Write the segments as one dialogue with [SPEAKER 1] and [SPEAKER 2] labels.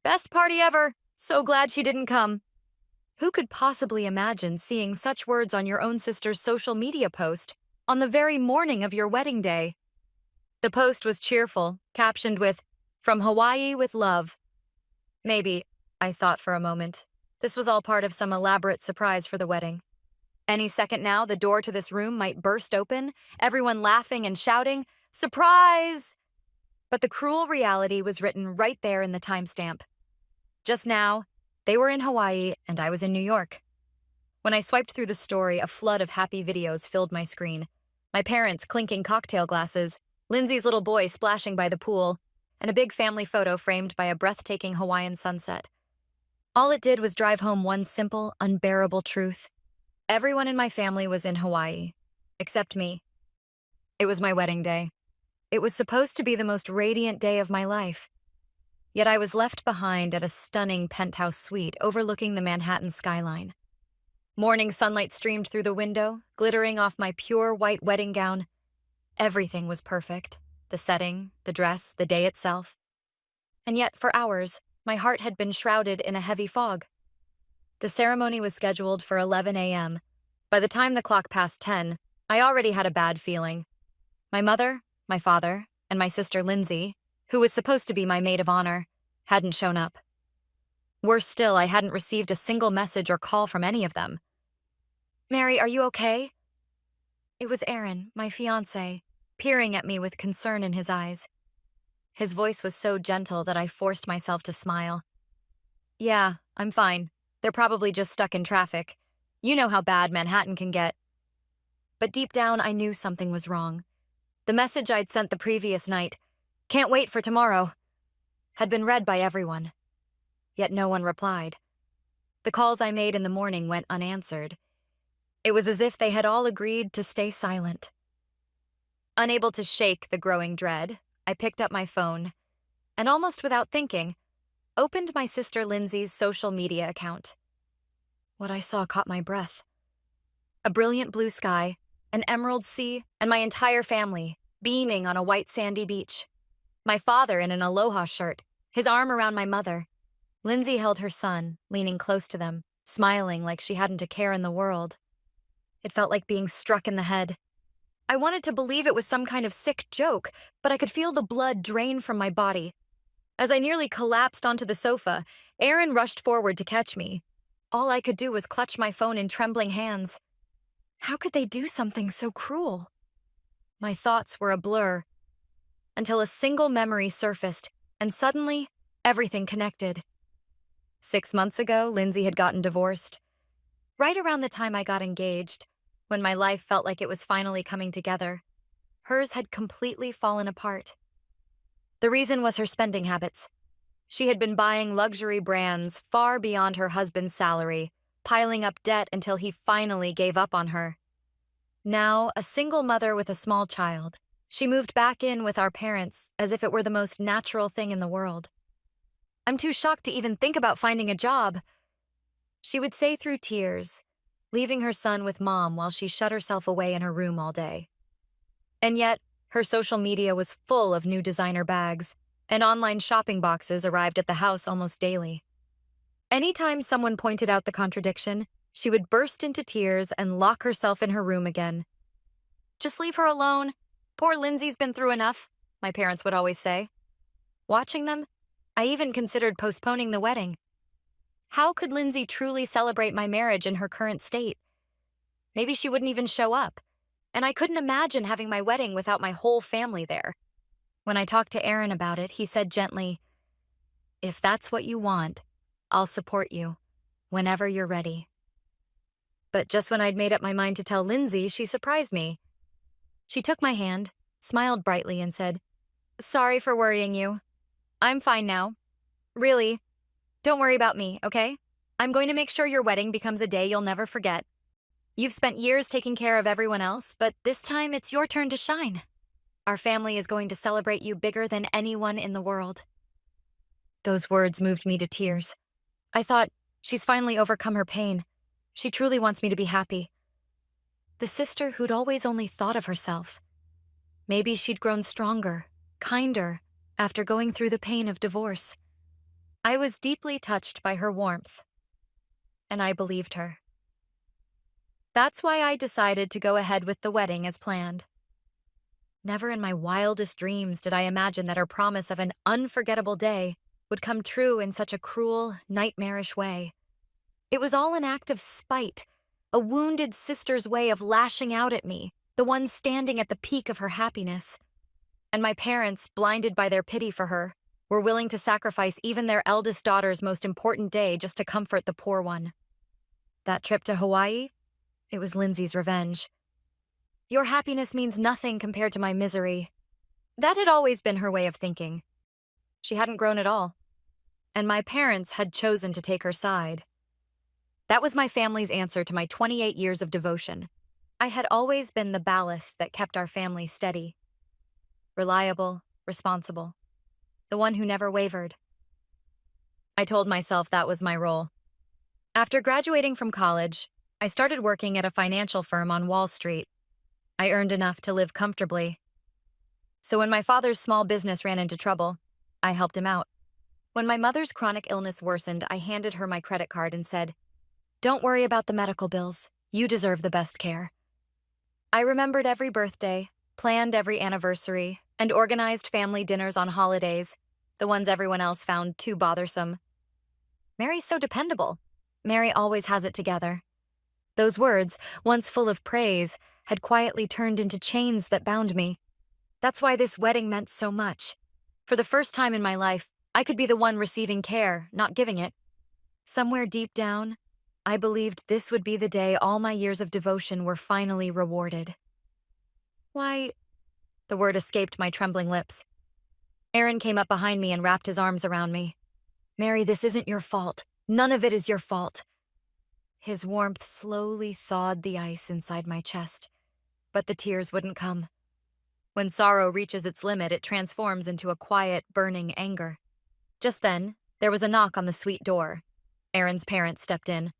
[SPEAKER 1] Best party ever. So glad she didn't come. Who could possibly imagine seeing such words on your own sister's social media post on the very morning of your wedding day? The post was cheerful, captioned with, "From Hawaii with love." Maybe, I thought for a moment, this was all part of some elaborate surprise for the wedding. Any second now, the door to this room might burst open, everyone laughing and shouting, "Surprise!" But the cruel reality was written right there in the timestamp. Just now, they were in Hawaii and I was in New York. When I swiped through the story, a flood of happy videos filled my screen. My parents clinking cocktail glasses, Lindsay's little boy splashing by the pool, and a big family photo framed by a breathtaking Hawaiian sunset. All it did was drive home one simple, unbearable truth. Everyone in my family was in Hawaii, except me. It was my wedding day. It was supposed to be the most radiant day of my life. Yet I was left behind at a stunning penthouse suite overlooking the Manhattan skyline. Morning sunlight streamed through the window, glittering off my pure white wedding gown. Everything was perfect. The setting, the dress, the day itself. And yet, for hours, my heart had been shrouded in a heavy fog. The ceremony was scheduled for 11 a.m. By the time the clock passed 10, I already had a bad feeling. My mother, my father, and my sister Lindsay, who was supposed to be my maid of honor, hadn't shown up. Worse still, I hadn't received a single message or call from any of them. "Mary, are you okay?" It was Aaron, my fiancé, peering at me with concern in his eyes. His voice was so gentle that I forced myself to smile. "Yeah, I'm fine. They're probably just stuck in traffic. You know how bad Manhattan can get." But deep down, I knew something was wrong. The message I'd sent the previous night, "Can't wait for tomorrow," had been read by everyone. Yet no one replied. The calls I made in the morning went unanswered. It was as if they had all agreed to stay silent. Unable to shake the growing dread, I picked up my phone and, almost without thinking, opened my sister Lindsay's social media account. What I saw caught my breath. A brilliant blue sky, an emerald sea, and my entire family beaming on a white sandy beach. My father in an aloha shirt, his arm around my mother. Lindsay held her son, leaning close to them, smiling like she hadn't a care in the world. It felt like being struck in the head. I wanted to believe it was some kind of sick joke, but I could feel the blood drain from my body. As I nearly collapsed onto the sofa, Aaron rushed forward to catch me. All I could do was clutch my phone in trembling hands. How could they do something so cruel? My thoughts were a blur, until a single memory surfaced, and suddenly, everything connected. 6 months ago, Lindsay had gotten divorced. Right around the time I got engaged, when my life felt like it was finally coming together, hers had completely fallen apart. The reason was her spending habits. She had been buying luxury brands far beyond her husband's salary, piling up debt until he finally gave up on her. Now, a single mother with a small child, she moved back in with our parents as if it were the most natural thing in the world. "I'm too shocked to even think about finding a job," she would say through tears, leaving her son with Mom while she shut herself away in her room all day. And yet, her social media was full of new designer bags, and online shopping boxes arrived at the house almost daily. Anytime someone pointed out the contradiction, she would burst into tears and lock herself in her room again. "Just leave her alone. Poor Lindsay's been through enough," my parents would always say. Watching them, I even considered postponing the wedding. How could Lindsay truly celebrate my marriage in her current state? Maybe she wouldn't even show up, and I couldn't imagine having my wedding without my whole family there. When I talked to Aaron about it, he said gently, "If that's what you want, I'll support you, whenever you're ready." But just when I'd made up my mind to tell Lindsay, she surprised me. She took my hand, smiled brightly, and said, "Sorry for worrying you. I'm fine now. Really, don't worry about me, okay? I'm going to make sure your wedding becomes a day you'll never forget. You've spent years taking care of everyone else, but this time it's your turn to shine. Our family is going to celebrate you bigger than anyone in the world." Those words moved me to tears. I thought, she's finally overcome her pain. She truly wants me to be happy. The sister who'd always only thought of herself. Maybe she'd grown stronger, kinder, after going through the pain of divorce. I was deeply touched by her warmth, and I believed her. That's why I decided to go ahead with the wedding as planned. Never in my wildest dreams did I imagine that her promise of an unforgettable day would come true in such a cruel, nightmarish way. It was all an act of spite, a wounded sister's way of lashing out at me, the one standing at the peak of her happiness. And my parents, blinded by their pity for her, were willing to sacrifice even their eldest daughter's most important day just to comfort the poor one. That trip to Hawaii? It was Lindsay's revenge. Your happiness means nothing compared to my misery. That had always been her way of thinking. She hadn't grown at all. And my parents had chosen to take her side. That was my family's answer to my 28 years of devotion. I had always been the ballast that kept our family steady. Reliable, responsible. The one who never wavered. I told myself that was my role. After graduating from college, I started working at a financial firm on Wall Street. I earned enough to live comfortably. So when my father's small business ran into trouble, I helped him out. When my mother's chronic illness worsened, I handed her my credit card and said, "Don't worry about the medical bills. You deserve the best care." I remembered every birthday, planned every anniversary, and organized family dinners on holidays, the ones everyone else found too bothersome. Mary's so dependable. Mary always has it together. Those words, once full of praise, had quietly turned into chains that bound me. That's why this wedding meant so much. For the first time in my life, I could be the one receiving care, not giving it. Somewhere deep down, I believed this would be the day all my years of devotion were finally rewarded. Why? The word escaped my trembling lips. Aaron came up behind me and wrapped his arms around me. "Mary, this isn't your fault. None of it is your fault." His warmth slowly thawed the ice inside my chest, but the tears wouldn't come. When sorrow reaches its limit, it transforms into a quiet, burning anger. Just then, there was a knock on the suite door. Aaron's parents stepped in.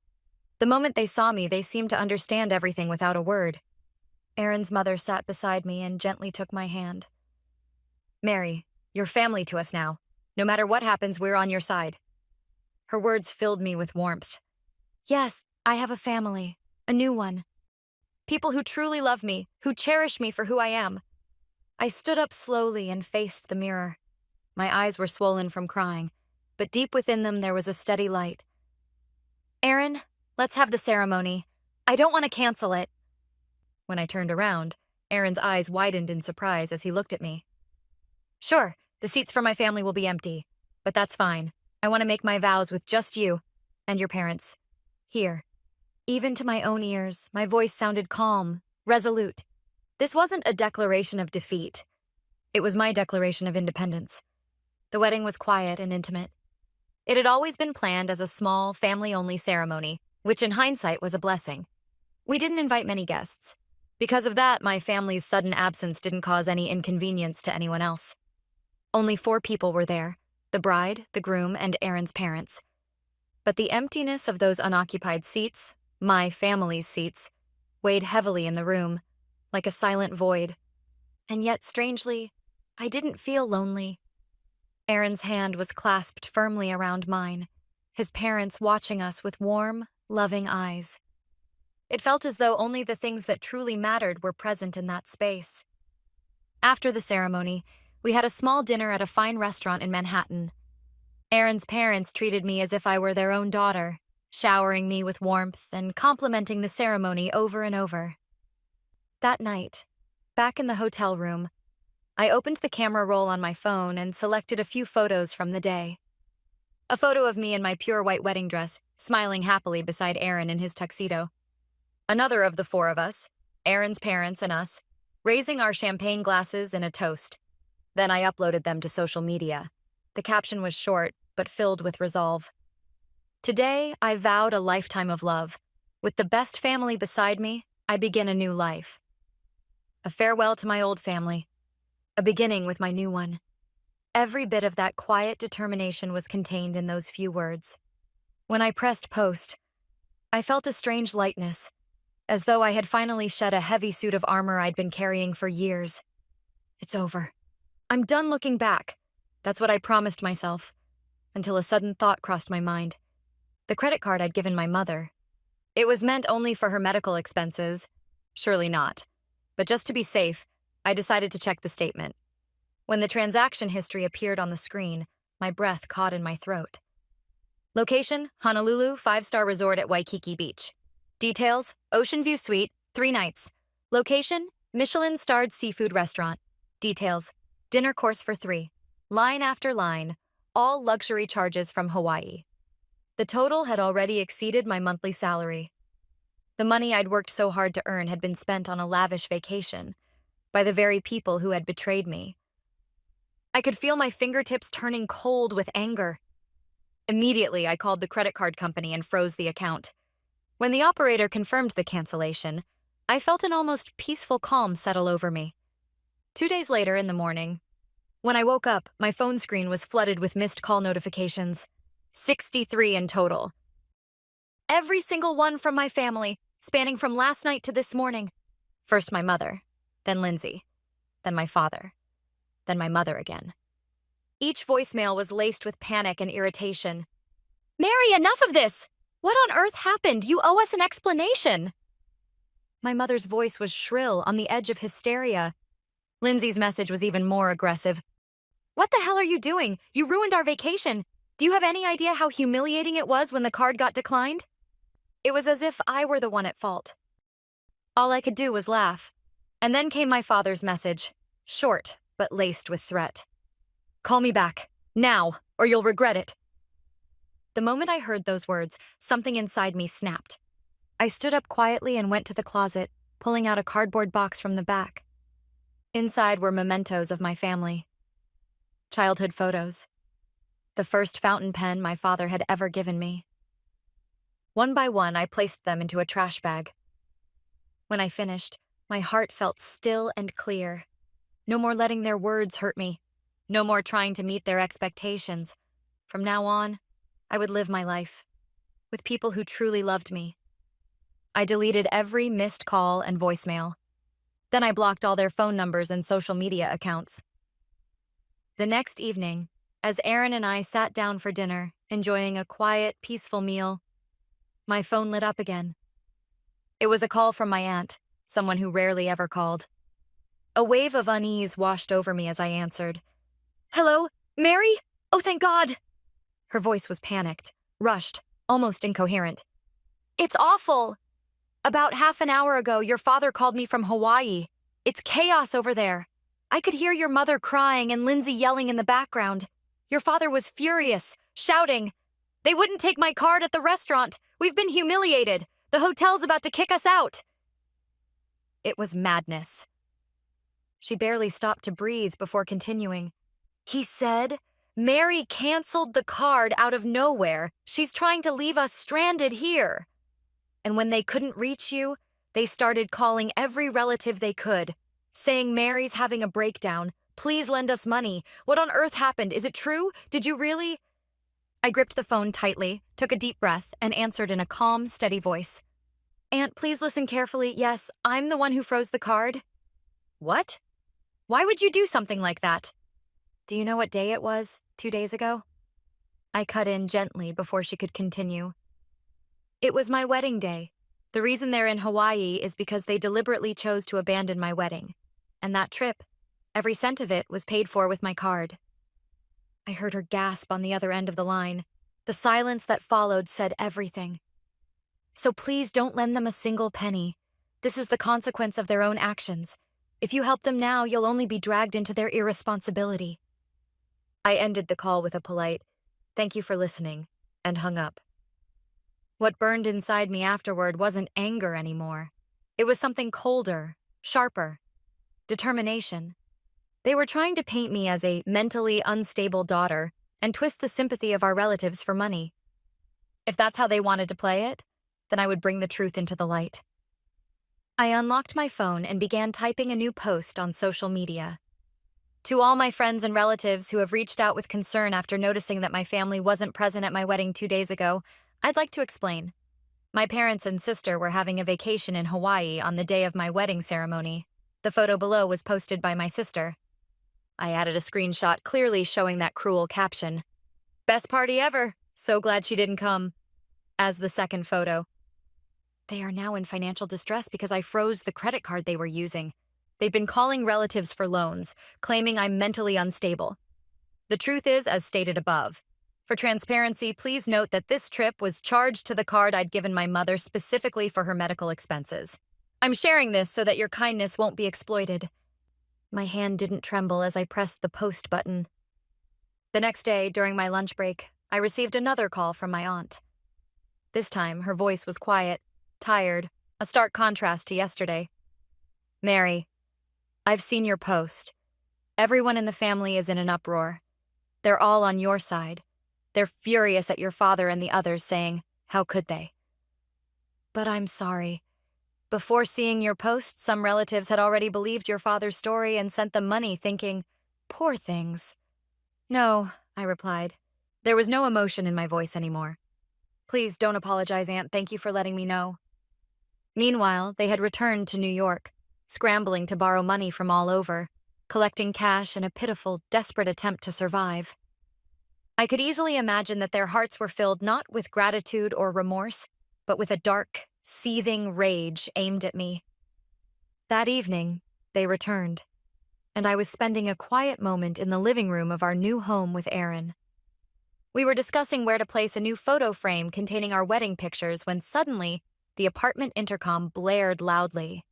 [SPEAKER 1] The moment they saw me, they seemed to understand everything without a word. Aaron's mother sat beside me and gently took my hand. "Mary, you're family to us now. No matter what happens, we're on your side." Her words filled me with warmth. Yes, I have a family, a new one. People who truly love me, who cherish me for who I am. I stood up slowly and faced the mirror. My eyes were swollen from crying, but deep within them there was a steady light. "Aaron, let's have the ceremony. I don't want to cancel it." When I turned around, Aaron's eyes widened in surprise as he looked at me. "Sure, the seats for my family will be empty, but that's fine. I want to make my vows with just you and your parents. Here." Even to my own ears, my voice sounded calm, resolute. This wasn't a declaration of defeat. It was my declaration of independence. The wedding was quiet and intimate. It had always been planned as a small, family-only ceremony, which in hindsight was a blessing. We didn't invite many guests. Because of that, my family's sudden absence didn't cause any inconvenience to anyone else. Only 4 people were there: the bride, the groom, and Aaron's parents. But the emptiness of those unoccupied seats, my family's seats, weighed heavily in the room, like a silent void. And yet, strangely, I didn't feel lonely. Aaron's hand was clasped firmly around mine, his parents watching us with warm, loving eyes. It felt as though only the things that truly mattered were present in that space. After the ceremony, we had a small dinner at a fine restaurant in Manhattan. Aaron's parents treated me as if I were their own daughter, showering me with warmth and complimenting the ceremony over and over. That night, back in the hotel room, I opened the camera roll on my phone and selected a few photos from the day. A photo of me in my pure white wedding dress, smiling happily beside Aaron in his tuxedo. Another of the 4 of us, Aaron's parents and us, raising our champagne glasses in a toast. Then I uploaded them to social media. The caption was short, but filled with resolve. Today, I vowed a lifetime of love. With the best family beside me, I begin a new life. A farewell to my old family. A beginning with my new one. Every bit of that quiet determination was contained in those few words. When I pressed post, I felt a strange lightness, as though I had finally shed a heavy suit of armor I'd been carrying for years. It's over. I'm done looking back. That's what I promised myself. until a sudden thought crossed my mind. The credit card I'd given my mother. It was meant only for her medical expenses. Surely not. But just to be safe, I decided to check the statement. When the transaction history appeared on the screen, my breath caught in my throat. Location, Honolulu 5-star resort at Waikiki Beach. Details, Ocean View Suite, 3 nights. Location, Michelin-starred seafood restaurant. Details, dinner course for 3. Line after line, all luxury charges from Hawaii. The total had already exceeded my monthly salary. The money I'd worked so hard to earn had been spent on a lavish vacation by the very people who had betrayed me. I could feel my fingertips turning cold with anger. Immediately, I called the credit card company and froze the account. When the operator confirmed the cancellation, I felt an almost peaceful calm settle over me. 2 days later in the morning, when I woke up, my phone screen was flooded with missed call notifications. 63 in total. Every single one from my family, spanning from last night to this morning. First my mother, then Lindsay, then my father, then my mother again. Each voicemail was laced with panic and irritation. "Mary, enough of this! What on earth happened? You owe us an explanation!" My mother's voice was shrill, on the edge of hysteria. Lindsay's message was even more aggressive. "What the hell are you doing? You ruined our vacation. Do you have any idea how humiliating it was when the card got declined?" It was as if I were the one at fault. All I could do was laugh. And then came my father's message, short but laced with threat. "Call me back, now, or you'll regret it." The moment I heard those words, something inside me snapped. I stood up quietly and went to the closet, pulling out a cardboard box from the back. Inside were mementos of my family. Childhood photos. The first fountain pen my father had ever given me. One by one, I placed them into a trash bag. When I finished, my heart felt still and clear. No more letting their words hurt me. No more trying to meet their expectations. From now on, I would live my life with people who truly loved me. I deleted every missed call and voicemail. Then I blocked all their phone numbers and social media accounts. The next evening, as Aaron and I sat down for dinner, enjoying a quiet, peaceful meal, my phone lit up again. It was a call from my aunt, someone who rarely ever called. A wave of unease washed over me as I answered. "Hello, Mary? Oh, thank God!" Her voice was panicked, rushed, almost incoherent. "It's awful! About half an hour ago, your father called me from Hawaii. It's chaos over there. I could hear your mother crying and Lindsay yelling in the background. Your father was furious, shouting, 'They wouldn't take my card at the restaurant. We've been humiliated. The hotel's about to kick us out.'" It was madness. She barely stopped to breathe before continuing. "He said, 'Mary canceled the card out of nowhere. She's trying to leave us stranded here.' And when they couldn't reach you, they started calling every relative they could, saying Mary's having a breakdown. Please lend us money. What on earth happened? Is it true? Did you really?" I gripped the phone tightly, took a deep breath, and answered in a calm, steady voice. "Aunt, please listen carefully. Yes, I'm the one who froze the card." "What? Why would you do something like that?" "Do you know what day it was, 2 days ago?" I cut in gently before she could continue. "It was my wedding day. The reason they're in Hawaii is because they deliberately chose to abandon my wedding. And that trip, every cent of it was paid for with my card." I heard her gasp on the other end of the line. The silence that followed said everything. "So please don't lend them a single penny. This is the consequence of their own actions. If you help them now, you'll only be dragged into their irresponsibility." I ended the call with a polite, "Thank you for listening," and hung up. What burned inside me afterward wasn't anger anymore. It was something colder, sharper. Determination. They were trying to paint me as a mentally unstable daughter and twist the sympathy of our relatives for money. If that's how they wanted to play it, then I would bring the truth into the light. I unlocked my phone and began typing a new post on social media. To all my friends and relatives who have reached out with concern after noticing that my family wasn't present at my wedding 2 days ago, I'd like to explain. My parents and sister were having a vacation in Hawaii on the day of my wedding ceremony. The photo below was posted by my sister. I added a screenshot clearly showing that cruel caption. Best party ever. So glad she didn't come. As the second photo. They are now in financial distress because I froze the credit card they were using. They've been calling relatives for loans, claiming I'm mentally unstable. The truth is, as stated above. For transparency, please note that this trip was charged to the card I'd given my mother specifically for her medical expenses. I'm sharing this so that your kindness won't be exploited. My hand didn't tremble as I pressed the post button. The next day, during my lunch break, I received another call from my aunt. This time, her voice was quiet, tired, a stark contrast to yesterday. Mary, I've seen your post. Everyone in the family is in an uproar. They're all on your side. They're furious at your father and the others, saying, how could they? But I'm sorry. Before seeing your post, some relatives had already believed your father's story and sent them money, thinking, poor things. No, I replied. There was no emotion in my voice anymore. Please don't apologize, Aunt. Thank you for letting me know. Meanwhile, they had returned to New York, scrambling to borrow money from all over, collecting cash in a pitiful, desperate attempt to survive. I could easily imagine that their hearts were filled not with gratitude or remorse, but with a dark, seething rage aimed at me. That evening, they returned, and I was spending a quiet moment in the living room of our new home with Aaron. We were discussing where to place a new photo frame containing our wedding pictures when suddenly, the apartment intercom blared loudly.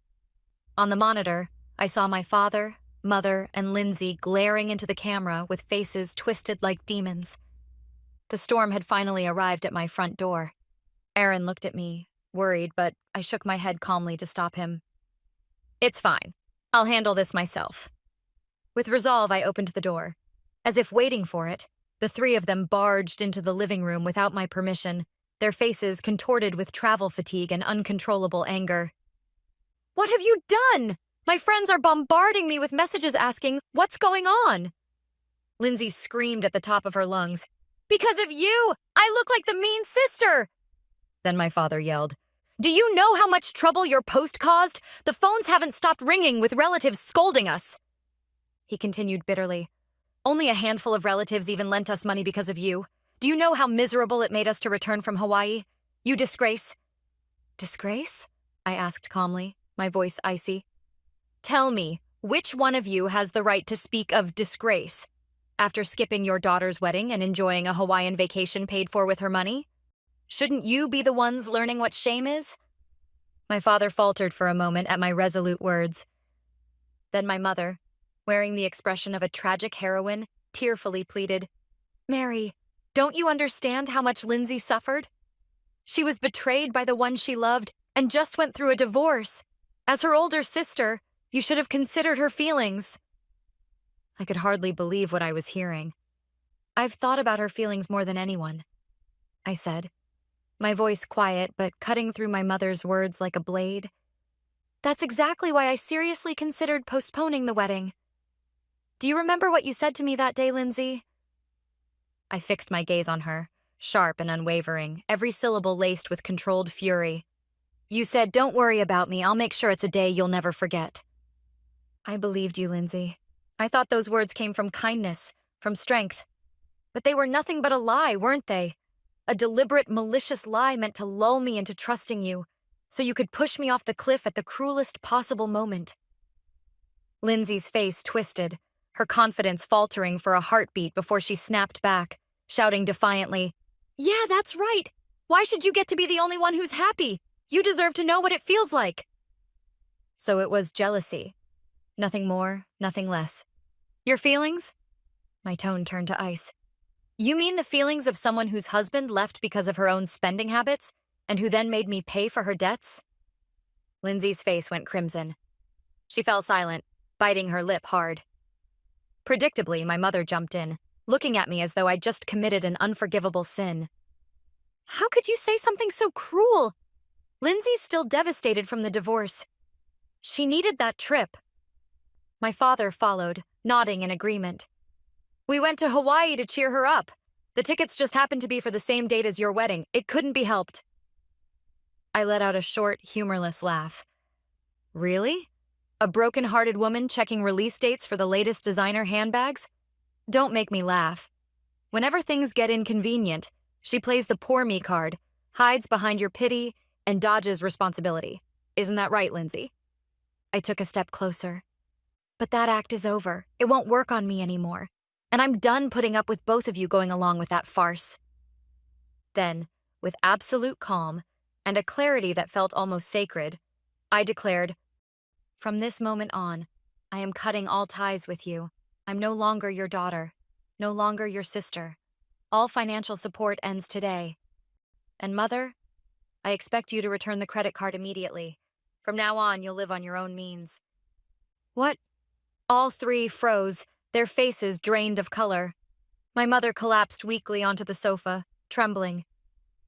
[SPEAKER 1] On the monitor, I saw my father, mother, and Lindsay glaring into the camera with faces twisted like demons. The storm had finally arrived at my front door. Aaron looked at me, worried, but I shook my head calmly to stop him. It's fine. I'll handle this myself. With resolve, I opened the door. As if waiting for it, the three of them barged into the living room without my permission, their faces contorted with travel fatigue and uncontrollable anger. What have you done? My friends are bombarding me with messages asking, what's going on? Lindsay screamed at the top of her lungs. Because of you! I look like the mean sister! Then my father yelled, do you know how much trouble your post caused? The phones haven't stopped ringing with relatives scolding us. He continued bitterly. Only a handful of relatives even lent us money because of you. Do you know how miserable it made us to return from Hawaii? You disgrace. Disgrace? I asked calmly, my voice icy. Tell me, which one of you has the right to speak of disgrace? After skipping your daughter's wedding and enjoying a Hawaiian vacation paid for with her money? Shouldn't you be the ones learning what shame is? My father faltered for a moment at my resolute words. Then my mother, wearing the expression of a tragic heroine, tearfully pleaded, Mary, don't you understand how much Lindsay suffered? She was betrayed by the one she loved and just went through a divorce. As her older sister, you should have considered her feelings. I could hardly believe what I was hearing. I've thought about her feelings more than anyone, I said, my voice quiet but cutting through my mother's words like a blade. That's exactly why I seriously considered postponing the wedding. Do you remember what you said to me that day, Lindsay? I fixed my gaze on her, sharp and unwavering, every syllable laced with controlled fury. You said, don't worry about me, I'll make sure it's a day you'll never forget. I believed you, Lindsay. I thought those words came from kindness, from strength. But they were nothing but a lie, weren't they? A deliberate, malicious lie meant to lull me into trusting you, so you could push me off the cliff at the cruelest possible moment. Lindsay's face twisted, her confidence faltering for a heartbeat before she snapped back, shouting defiantly, Yeah, that's right. Why should you get to be the only one who's happy? You deserve to know what it feels like. So it was jealousy. Nothing more, nothing less. Your feelings? My tone turned to ice. You mean the feelings of someone whose husband left because of her own spending habits, and who then made me pay for her debts? Lindsay's face went crimson. She fell silent, biting her lip hard. Predictably, my mother jumped in, looking at me as though I'd just committed an unforgivable sin. How could you say something so cruel? Lindsay's still devastated from the divorce. She needed that trip. My father followed, nodding in agreement. We went to Hawaii to cheer her up. The tickets just happened to be for the same date as your wedding. It couldn't be helped. I let out a short, humorless laugh. Really? A broken-hearted woman checking release dates for the latest designer handbags? Don't make me laugh. Whenever things get inconvenient, she plays the poor me card, hides behind your pity, and dodges responsibility. Isn't that right, Lindsay? I took a step closer. But that act is over. It won't work on me anymore. And I'm done putting up with both of you going along with that farce. Then, with absolute calm and a clarity that felt almost sacred, I declared, "From this moment on, I am cutting all ties with you. I'm no longer your daughter, no longer your sister. All financial support ends today. And Mother, I expect you to return the credit card immediately. From now on, you'll live on your own means." What? All three froze, their faces drained of color. My mother collapsed weakly onto the sofa, trembling.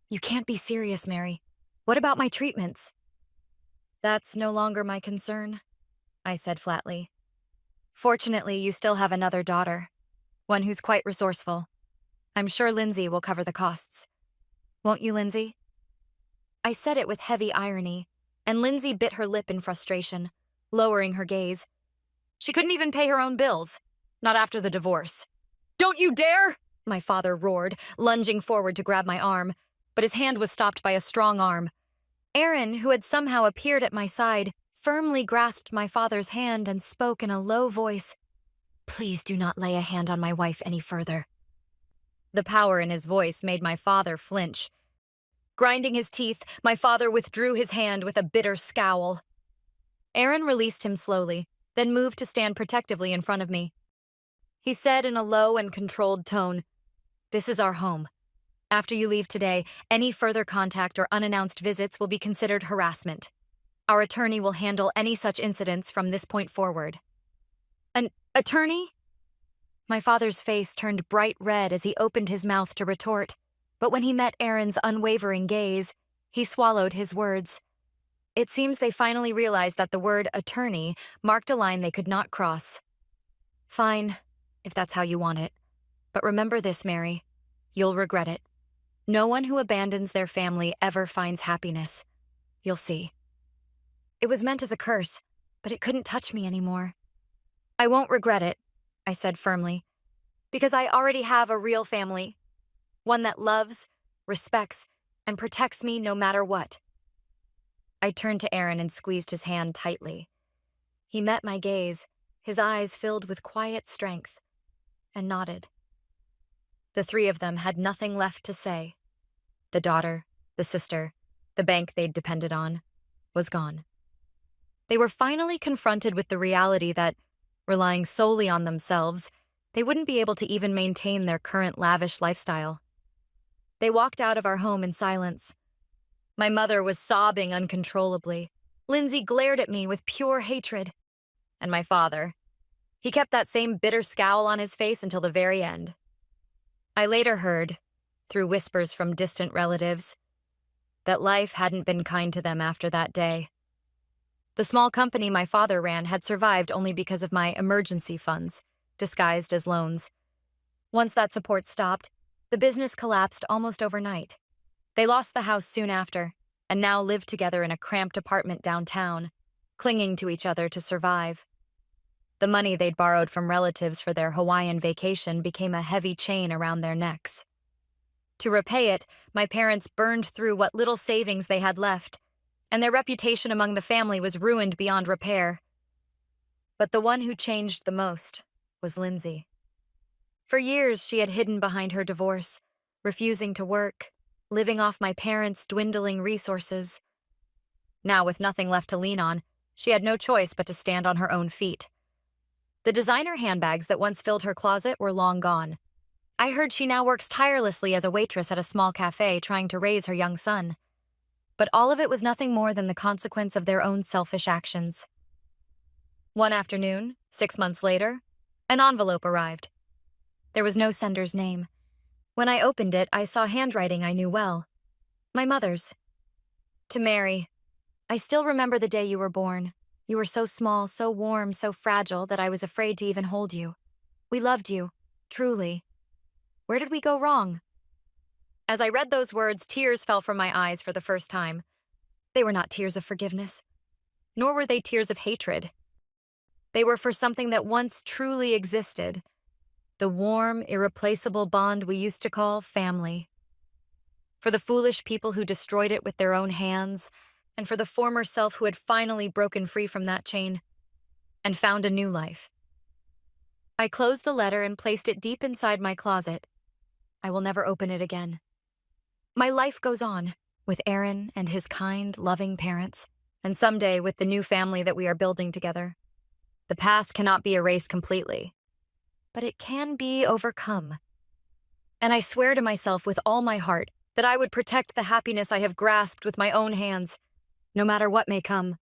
[SPEAKER 1] "You can't be serious, Mary. What about my treatments?" "That's no longer my concern," I said flatly. "Fortunately, you still have another daughter, one who's quite resourceful. I'm sure Lindsay will cover the costs. Won't you, Lindsay?" I said it with heavy irony, and Lindsay bit her lip in frustration, lowering her gaze. She couldn't even pay her own bills, not after the divorce. "Don't you dare!" my father roared, lunging forward to grab my arm, but his hand was stopped by a strong arm. Aaron, who had somehow appeared at my side, firmly grasped my father's hand and spoke in a low voice. "Please do not lay a hand on my wife any further." The power in his voice made my father flinch. Grinding his teeth, my father withdrew his hand with a bitter scowl. Aaron released him slowly, then moved to stand protectively in front of me. He said in a low and controlled tone, "This is our home. After you leave today, any further contact or unannounced visits will be considered harassment. Our attorney will handle any such incidents from this point forward." "An attorney?" My father's face turned bright red as he opened his mouth to retort, but when he met Aaron's unwavering gaze, he swallowed his words. It seems they finally realized that the word attorney marked a line they could not cross. "Fine, if that's how you want it. But remember this, Mary. You'll regret it. No one who abandons their family ever finds happiness. You'll see." It was meant as a curse, but it couldn't touch me anymore. "I won't regret it," I said firmly, "because I already have a real family. One that loves, respects, and protects me no matter what." I turned to Aaron and squeezed his hand tightly. He met my gaze, his eyes filled with quiet strength, and nodded. The three of them had nothing left to say. The daughter, the sister, the bank they'd depended on, was gone. They were finally confronted with the reality that, relying solely on themselves, they wouldn't be able to even maintain their current lavish lifestyle. They walked out of our home in silence. My mother was sobbing uncontrollably. Lindsay glared at me with pure hatred. And my father, he kept that same bitter scowl on his face until the very end. I later heard, through whispers from distant relatives, that life hadn't been kind to them after that day. The small company my father ran had survived only because of my emergency funds, disguised as loans. Once that support stopped, the business collapsed almost overnight. They lost the house soon after, and now live together in a cramped apartment downtown, clinging to each other to survive. The money they'd borrowed from relatives for their Hawaiian vacation became a heavy chain around their necks. To repay it, my parents burned through what little savings they had left, and their reputation among the family was ruined beyond repair. But the one who changed the most was Lindsay. For years, she had hidden behind her divorce, refusing to work, living off my parents' dwindling resources. Now, with nothing left to lean on, she had no choice but to stand on her own feet. The designer handbags that once filled her closet were long gone. I heard she now works tirelessly as a waitress at a small cafe trying to raise her young son. But all of it was nothing more than the consequence of their own selfish actions. One afternoon, 6 months later, an envelope arrived. There was no sender's name. When I opened it, I saw handwriting I knew well. My mother's. To Mary, I still remember the day you were born. You were so small, so warm, so fragile that I was afraid to even hold you. We loved you, truly. Where did we go wrong? As I read those words, tears fell from my eyes for the first time. They were not tears of forgiveness, nor were they tears of hatred. They were for something that once truly existed. The warm, irreplaceable bond we used to call family. For the foolish people who destroyed it with their own hands, and for the former self who had finally broken free from that chain and found a new life. I closed the letter and placed it deep inside my closet. I will never open it again. My life goes on, with Aaron and his kind, loving parents, and someday with the new family that we are building together. The past cannot be erased completely, but it can be overcome. And I swear to myself with all my heart that I would protect the happiness I have grasped with my own hands, no matter what may come.